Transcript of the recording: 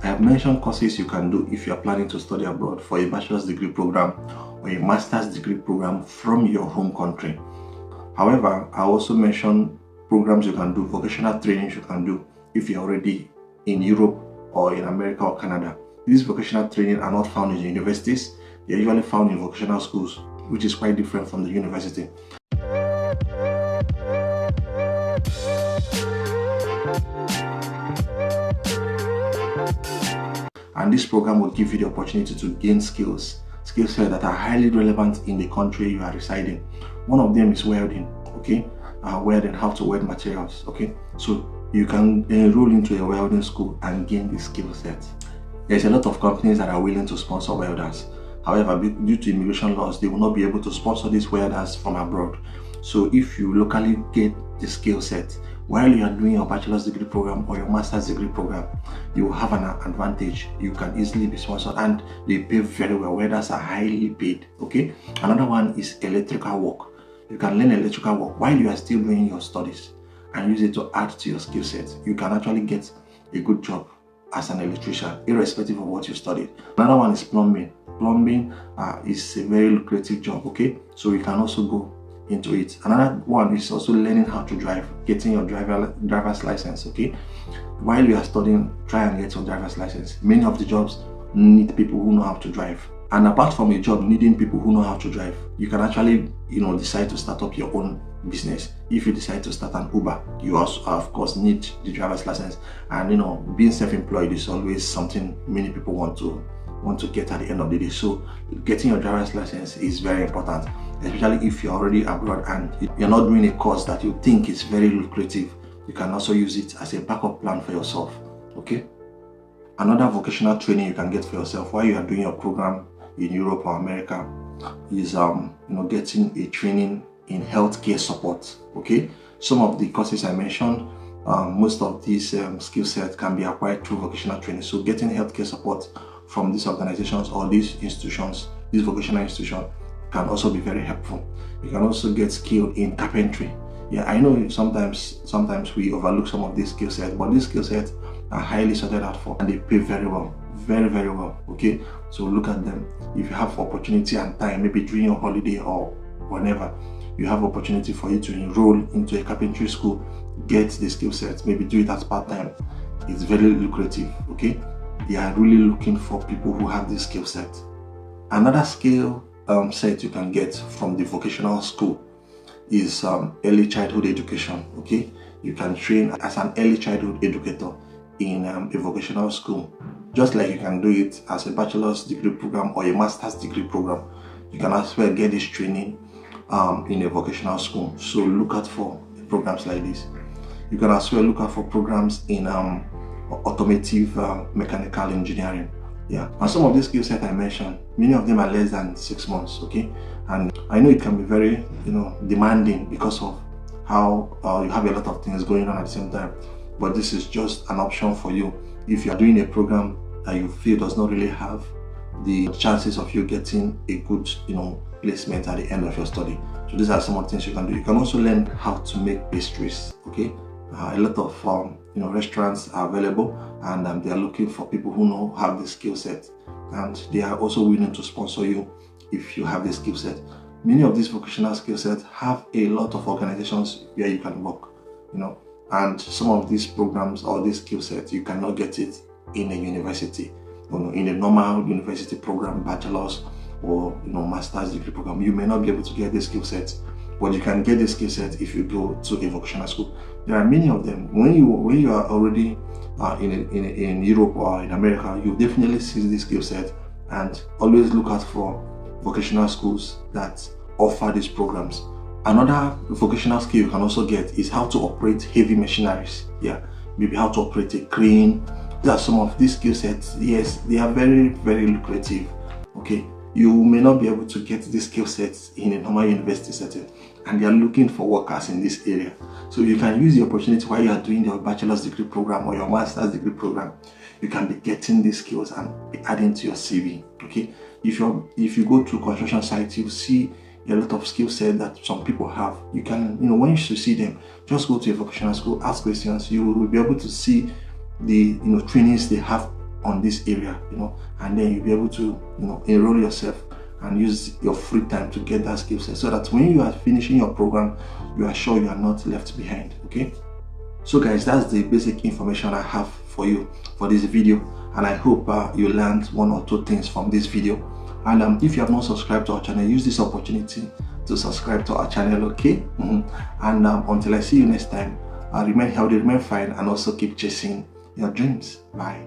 I have mentioned courses you can do if you are planning to study abroad for a bachelor's degree program or a master's degree program from your home country. However, I also mentioned programs you can do, vocational trainings you can do if you're already in Europe or in America or Canada. These vocational training are not found in universities. They're usually found in vocational schools, which is quite different from the university. And this program will give you the opportunity to gain skill sets that are highly relevant in the country you are residing. One of them is welding, okay? Welding, how to weld materials, okay? So you can enroll into a welding school and gain this skill set. There's a lot of companies that are willing to sponsor welders. However, due to immigration laws, they will not be able to sponsor these welders from abroad. So if you locally get the skill set while you are doing your bachelor's degree program or your master's degree program, you will have an advantage. You can easily be sponsored and they pay very well. Welders are highly paid, okay? Another one is electrical work. You can learn electrical work while you are still doing your studies and use it to add to your skill set. You can actually get a good job as an electrician, irrespective of what you studied. Another one is plumbing. Plumbing is a very lucrative job, okay? So you can also go into it. Another one is also learning how to drive, getting your driver's license, okay? While you are studying, try and get your driver's license. Many of the jobs need people who know how to drive. And apart from a job needing people who know how to drive, you can actually, decide to start up your own business. If you decide to start an Uber, you also, of course, need the driver's license. And being self-employed is always something many people want to get at the end of the day. So getting your driver's license is very important, especially if you're already abroad and you're not doing a course that you think is very lucrative. You can also use it as a backup plan for yourself, okay? Another vocational training you can get for yourself while you are doing your program in Europe or America is getting a training in healthcare support, okay? Some of the courses I mentioned, most of these skill sets can be acquired through vocational training. So getting healthcare support from these organizations or these institutions, these vocational institutions, can also be very helpful. You can also get skill in carpentry. Yeah, I know sometimes we overlook some of these skill sets, but these skill sets are highly sorted out for and they pay very well, very well, okay? So look at them. If you have opportunity and time, maybe during your holiday or whenever you have opportunity for you to enroll into a carpentry school, get the skill set, maybe do it as part-time. It's very lucrative, okay? They are really looking for people who have this skill set. Another skill set you can get from the vocational school is early childhood education, okay? You can train as an early childhood educator in a vocational school, just like you can do it as a bachelor's degree program or a master's degree program. You can as well get this training in a vocational school. So look out for programs like this. You can as well look out for programs in automotive mechanical engineering. Yeah, and some of these skill sets I mentioned, many of them are less than 6 months, okay? And I know it can be very demanding because of how you have a lot of things going on at the same time, but this is just an option for you if you are doing a program that you feel does not really have the chances of you getting a good placement at the end of your study. So these are some of the things you can do. You can also learn how to make pastries, okay? A lot of restaurants are available and they are looking for people who have the skill set, and they are also willing to sponsor you if you have the skill set. Many of these vocational skill sets have a lot of organizations where you can work, and some of these programs or these skill sets you cannot get it in a university, in a normal university program, bachelor's or master's degree program. You may not be able to get the skill set, but you can get the skill set if you go to a vocational school. There are many of them. When you are already in Europe or in America, you definitely see this skill set, and always look out for vocational schools that offer these programs. Another vocational skill you can also get is how to operate heavy machineries. Yeah, maybe how to operate a crane. These are some of these skill sets. Yes, they are very lucrative, okay? You may not be able to get these skill sets in a normal university setting, and they are looking for workers in this area. So you can use the opportunity while you are doing your bachelor's degree program or your master's degree program. You can be getting these skills and be adding to your CV, okay? If you go to construction sites, you see a lot of skill set that some people have. You can, when you see them, just go to a vocational school, ask questions. You will be able to see the trainings they have on this area, and then you'll be able to, enroll yourself and use your free time to get that skill set, so that when you are finishing your program, you are sure you are not left behind. Okay, so guys, that's the basic information I have for you for this video, and I hope you learned one or two things from this video. And if you have not subscribed to our channel, use this opportunity to subscribe to our channel. Okay, and until I see you next time, remain healthy, remain fine, and also keep chasing your dreams. Bye.